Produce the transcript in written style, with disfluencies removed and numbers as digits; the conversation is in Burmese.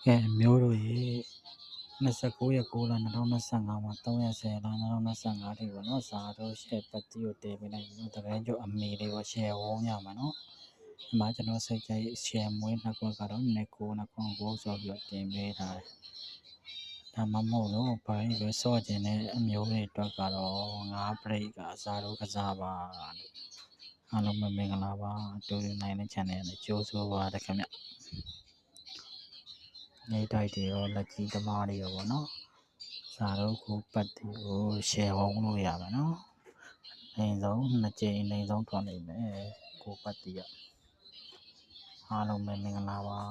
ကဲမျိုးတို့ရေ29ရက်9လ2025မှာ310လ2025ထိပေါ့နော်စာတို့ရှယ်ပတ်တီကိုတည်ပေးလိုက်ပြီးတော့တကယ်ကျအမေလေးကိုရှယ်ဝုန်းရမှာနော်ဒီမှာကျွန်တော်စိတ်ကြိုက်ရှယ်မွေးနှစ်ခွက်ကတော့9ဆိုပြီးတော့တင်ပေးထားတယ်ဒါမှမဟုတ်လို့ဘာလို့လဲစော့ခြင်းနဲ့အမျိုးတွေအတွက်ကတော့ငါးပရိတ်ကအစားတို့ကစားပါအားလုံးပဲမင်္ဂလာပါတူတူနိုင်တဲ့ channel နဲ့ကြိုးဆိုပါရခင်ဗျနေတိုက်တွေရောလက်ကြီးသမားတွေရောပေါ့နော်စာတို့ကိုပတ်တီကိုရှယ်ဝုန်းလို့ရပါနော်နေဆုံး2ကြိမ်နေဆုံးထွက်နေမယ်ကိုပတ်တီရအားလုံးပဲမင်္ဂလာပါ